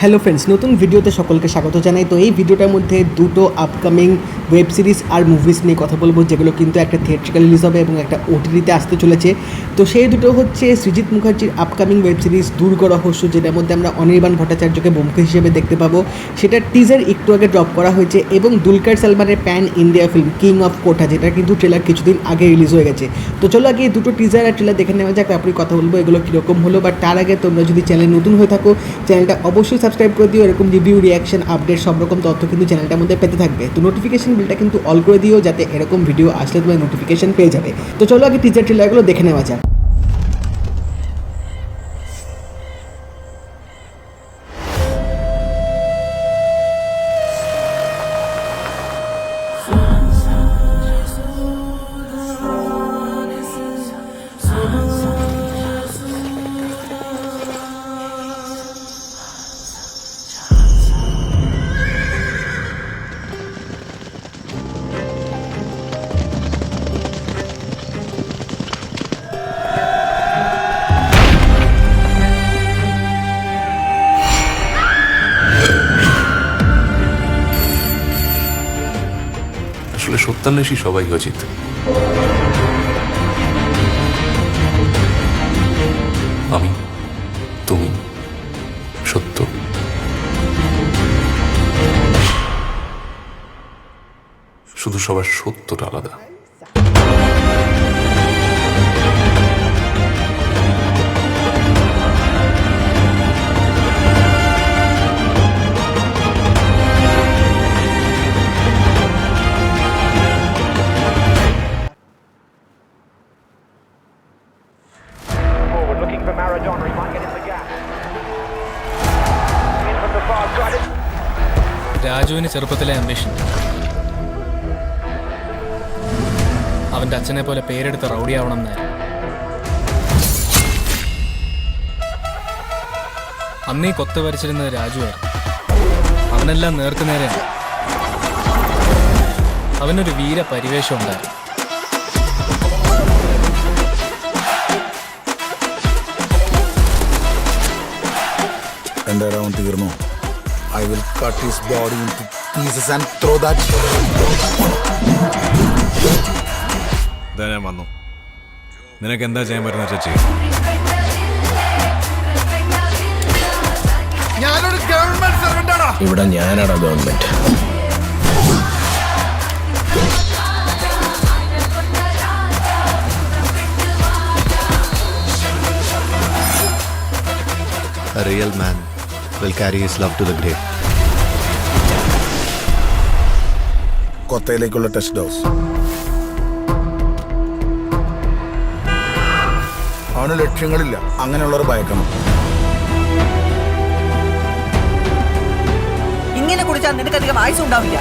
Hello friends, নতুন ভিডিওতে সকলকে স্বাগত জানাই। তো এই ভিডিওটার মধ্যে দুটো আপকামিং ওয়েব সিরিজ আর মুভিজ নিয়ে কথা বলবো, যেগুলো কিন্তু একটা থিয়েট্রিক্যাল রিলিজ হবে এবং একটা ওটিটিতে আসতে চলেছে। তো সেই দুটো হচ্ছে সৃজিত মুখার্জির আপকামিং ওয়েব সিরিজ দুর্গ রহস্য, যেটার মধ্যে আমরা অনির্বাণ ভট্টাচার্যকে ব্যোমকেশ হিসেবে দেখতে পাবো। সেটার টিজার একটু আগে ড্রপ করা হয়েছে এবং দুলকার সালমানের pan India film king of কোঠা, যেটা কিন্তু ট্রেলার কিছুদিন আগে রিলিজ হয়ে গেছে। তো চলো আগে এই দুটো টিজার আর ট্রেলার দেখে নেওয়া যাক, তারপরে কথা বলবো এগুলো কীরকম হলো। বাট তার আগে তোমরা যদি চ্যানেল নতুন হয়ে থাকো, চ্যানেলটা অবশ্যই সাবস্ক্রাইব করে দিও। এরকম রিভিউ, রিয়াকশন, আপডেট সব রকম তথ্য কিন্তু চ্যানেলটার মধ্যে পেতে থাকবে। তো নোটিফিকেশন বিলটা কিন্তু অল করে দিও, যাতে এরকম ভিডিও আসলে তোমার নোটিফিকেশন পেয়ে যাবে। তো চলো আগে টিজার ট্রেলারগুলো দেখে নেওয়া যাক। আসলে সত্যান্বেষী সবাই উচিত। আমি, তুমি, সত্য। শুধু সবার সত্যটা আলাদা। Looking for Maradona, he might get in the gap. In from the far, got it. രാജുവിന് ചെറുപ്പത്തിലെ ആംബിഷൻ അവൻ്റെ അച്ഛനെ പോലെ പേരെടുത്ത് റൗഡിയാവണം എന്നായിരുന്നു. അന്നീ കൊത്ത വരച്ചിരുന്നത് രാജുവായിരുന്നു. അവനെല്ലാം നേർക്കുനേരെയാണ്. അവനൊരു വീര പരിവേഷം ഉണ്ടായിരുന്നു. എൻ്റെ റൗണ്ട് തീർന്നു. I will cut his body into pieces and throw that. ഞാൻ വന്നു. നിനക്ക് എന്താ ചെയ്യാൻ പറ്റുന്ന ചേച്ചി? ഞാനൊരു ഗവൺമെന്റ് സർവന്റ് ആണ്. ഇവിടെ ഞാനാണ് government. A real man will carry his love to the grave. കൊത്തയിലേക്കുള്ള ടെസ്റ്റ് ഡോസ്. അവന് ലക്ഷ്യങ്ങളില്ല, അങ്ങനെയുള്ളവർ ഭയക്കണം. ഇങ്ങനെ കുടിച്ചാൽ നിനക്കധികം ആയുസ് ഉണ്ടാവില്ല.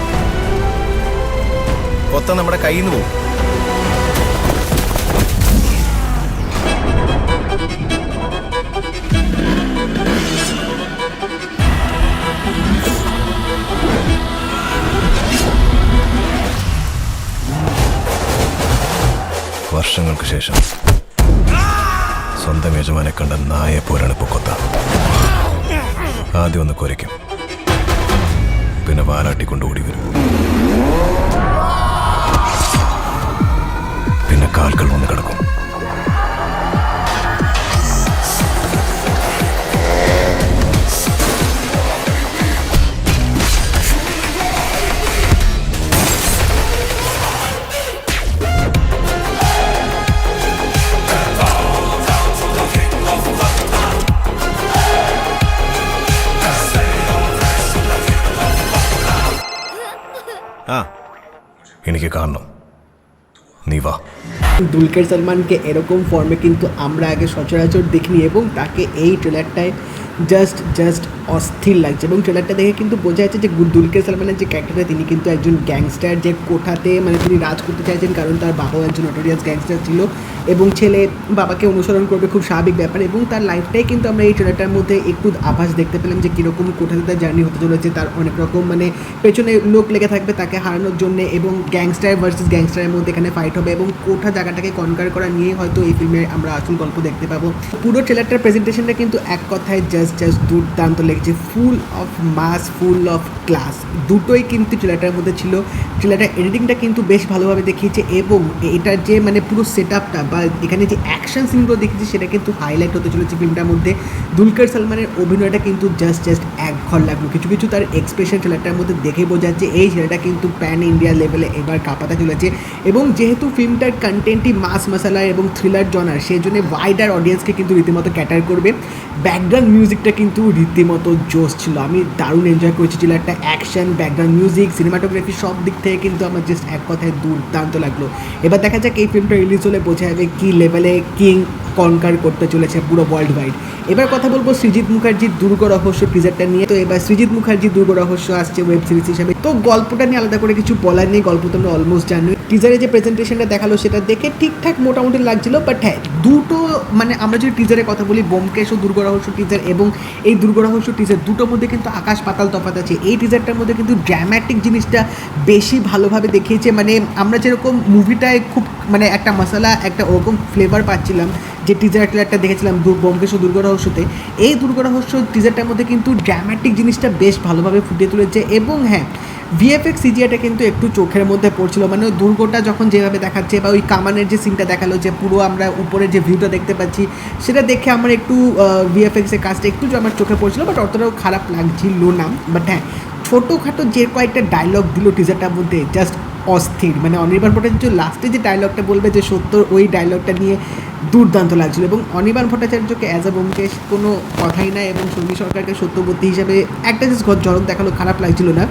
കൊത്ത നമ്മുടെ കയ്യിൽ നിന്ന് പോകും. വർഷങ്ങൾക്ക് ശേഷം സ്വന്തം യജമാനെ കണ്ട നായെ പോലാണ് ഇപ്പോൾ കൊത്ത. ആദ്യം ഒന്ന് കുരയ്ക്കും, പിന്നെ വാലാട്ടിക്കൊണ്ടുകൂടി വരും, പിന്നെ കാൽകൾ വന്ന് കിടക്കും. എനിക്ക് കാണണം, നീ വാ। দুলকার সালমানকে এরকম ফর্মে কিন্তু আমরা আগে সচরাচর দেখিনি এবং তাকে এই ট্রেলারটায় জাস্ট অস্থির লাগছে। এবং ট্রেলারটা দেখে কিন্তু বোঝা যাচ্ছে যে দুলকার সালমানের যে ক্যারেক্টারটা, তিনি কিন্তু একজন গ্যাংস্টার, যে কোঠাতে মানে তিনি রাজ করতে চাইছেন, কারণ তার বাবাও একজন নটোরিয়াস গ্যাংস্টার ছিল এবং ছেলে বাবাকে অনুসরণ করবে, খুব স্বাভাবিক ব্যাপার। এবং তার লাইফটাই কিন্তু আমরা এই ট্রেলারটার মধ্যে একটু আভাস দেখতে পেলাম যে কীরকম কোঠাতে তার জার্নি হতে চলেছে। তার অনেক রকম মানে পেছনে লোক লেগে থাকবে তাকে হারানোর জন্য, এবং গ্যাংস্টার ভার্সেস গ্যাংস্টারের মধ্যে এখানে ফাইট হবে এবং কোঠা জায়গা জায়গাটাকে কনকার করা নিয়ে হয়তো এই ফিল্মে আমরা আসল গল্প দেখতে পাবো। পুরো ট্রেলারটার প্রেজেন্টেশনটা কিন্তু এক কথায় জাস্ট দুর্দান্ত লেগেছে, full of mass, full of class, দুটোই কিন্তু ট্রেলারটার মধ্যে ছিল। ট্রেলারটার এডিটিংটা কিন্তু বেশ ভালোভাবে দেখিয়েছে এবং এটার যে মানে পুরো সেট আপটা বা এখানে যে অ্যাকশন সিনগুলো দেখেছি সেটা কিন্তু হাইলাইট হতে চলেছে ফিল্মটার মধ্যে। দুলকার সালমানের অভিনয়টা কিন্তু জাস্ট এক ঘর লাগলো, কিছু কিছু তার এক্সপ্রেশন ট্রেলারটার মধ্যে দেখে বোঝা যাচ্ছে এই ছেলেটা কিন্তু প্যান ইন্ডিয়া লেভেলে এবার কাঁপাতে চলেছে। এবং যেহেতু ফিল্মটার কন্টেন্টই মাস মশালা এবং থ্রিলার জনার, সেই জন্য ওয়াইডার অডিয়েন্সকে কিন্তু রীতিমতো ক্যাটার করবে। ব্যাকগ্রাউন্ড মিউজিকটা কিন্তু রীতিমতো জোশ ছিল, আমি দারুণ এনজয় করেছি ট্রেলারটা। অ্যাকশন, ব্যাকগ্রাউন্ড মিউজিক, সিনেমাটোগ্রাফি সব দিক থেকে কিন্তু আমার জাস্ট এক কথায় দুর্দান্ত লাগলো। এবার দেখা যাক এই ফিল্মটা রিলিজ হলে বোঝা যাবে কী লেভেলে কিং কনকার করতে চলেছে পুরো ওয়ার্ল্ড ওয়াইড। এবার কথা বলবো সৃজিত মুখার্জির দুর্গ রহস্য টিজারটা নিয়ে। তো এবার সৃজিত মুখার্জির দুর্গ রহস্য আসছে ওয়েব সিরিজ হিসাবে, তো গল্পটা নিয়ে আলাদা করে কিছু বলার নেই, গল্প তো আমরা অলমোস্ট জানি। টিজারে যে প্রেজেন্টেশনটা দেখালো সেটা দেখে ঠিকঠাক মোটামুটি লাগছিল, বাট হ্যাঁ দুটো মানে আমরা যদি টিজারের কথা বলি, ব্যোমকেশ ও দুর্গ রহস্য টিজার এবং এই দুর্গ রহস্য টিজার দুটোর মধ্যে কিন্তু আকাশ পাতাল তফাৎ আছে। এই টিজারটার মধ্যে কিন্তু ড্রামাটিক জিনিসটা বেশি ভালোভাবে দেখিয়েছে, মানে আমরা যেরকম মুভিটায় খুব মানে একটা মশলা একটা ওরকম ফ্লেভার পাচ্ছিলাম যে টিজারটা দেখেছিলাম ব্যোমকেশ ও দুর্গ রহস্যতে, এই দুর্গ রহস্য টিজারটার মধ্যে কিন্তু ড্রামাটিক জিনিসটা বেশ ভালোভাবে ফুটিয়ে তুলেছে। এবং হ্যাঁ ভিএফএক্স সিজিআইটা কিন্তু একটু চোখের মধ্যে পড়ছিল, মানে ওই দুর্গটা যখন যেভাবে দেখাচ্ছে বা ওই কামানের যে সিনটা দেখালো, যে পুরো আমরা উপরে যে ভিউটা দেখতে পাচ্ছি সেটা দেখে আমার একটু ভিএফএক্সের কাজটা একটু আমার চোখে পড়ছিল, বাট অতটাও খারাপ লাগছিল না। বাট হ্যাঁ ছোটোখাটো যে কয়েকটা ডায়লগ দিল টিজারটার মধ্যে জাস্ট অস্থির, মানে অনির্বাণ ভট্টাচার্য লাস্টে যে ডায়লগটা বলবে যে সত্য, ওই ডায়লগটা নিয়ে দুর্দান্ত লাগছিল। এবং অনির্বাণ ভট্টাচার্যকে অ্যাজ আ ব্যোমকেশ কোনো কথাই না, এবং সৌমি সরকারকে সত্যবতী হিসাবে একটা যে ঝলক দেখালো, খারাপ লাগছিল না।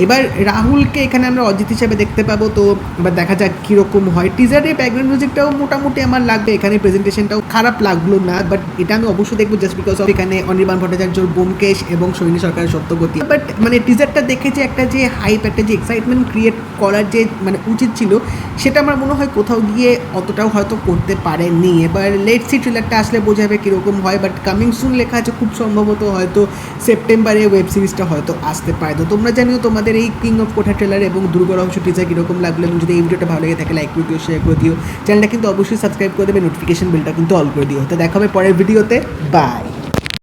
এবার রাহুলকে এখানে আমরা অজিত হিসাবে দেখতে পাবো, তো এবার দেখা যাক কীরকম হয়। টিজারে ব্যাকগ্রাউন্ড মিউজিকটাও মোটামুটি আমার লাগবে, এখানে প্রেজেন্টেশনটাও খারাপ লাগলো না, বাট এটা আমি অবশ্যই দেখবো জাস্ট বিকজ অফ এখানে অনির্বাণ ভট্টাচার্যর ব্যোমকেশ এবং সৌমি সরকারের সত্যবতী। বাট মানে টিজারটা দেখে যে একটা যে হাইপ, একটা যে এক্সাইটমেন্ট ক্রিয়েট করার যে মানে উচিত ছিল, সেটা আমার মনে হয় কোথাও গিয়ে অতটাও হয়তো করতে পারেনি। এবার লেট সি ট্রেলারটা আসলে বোঝা যাবে কীরকম হয়, বাট কামিং সুন লেখা আছে, খুব সম্ভবত হয়তো সেপ্টেম্বরে ওয়েব সিরিজটা হয়তো আসতে পারে। তো তোমরা জানিও তোমাদের এই কিং অফ কোঠা ট্রেলার এবং দুর্গ রহস্য টিজার কীরকম লাগলো, এবং যদি এই ভিডিওটা ভালো লাগে থাকে লাইক করে দিও, শেয়ার করে দিও, চ্যানেলটা কিন্তু অবশ্যই সাবস্ক্রাইব করে দেবে, নোটিফিকেশন বেলটা কিন্তু অল করে দিও। তো দেখা হবে পরের ভিডিওতে, বাই।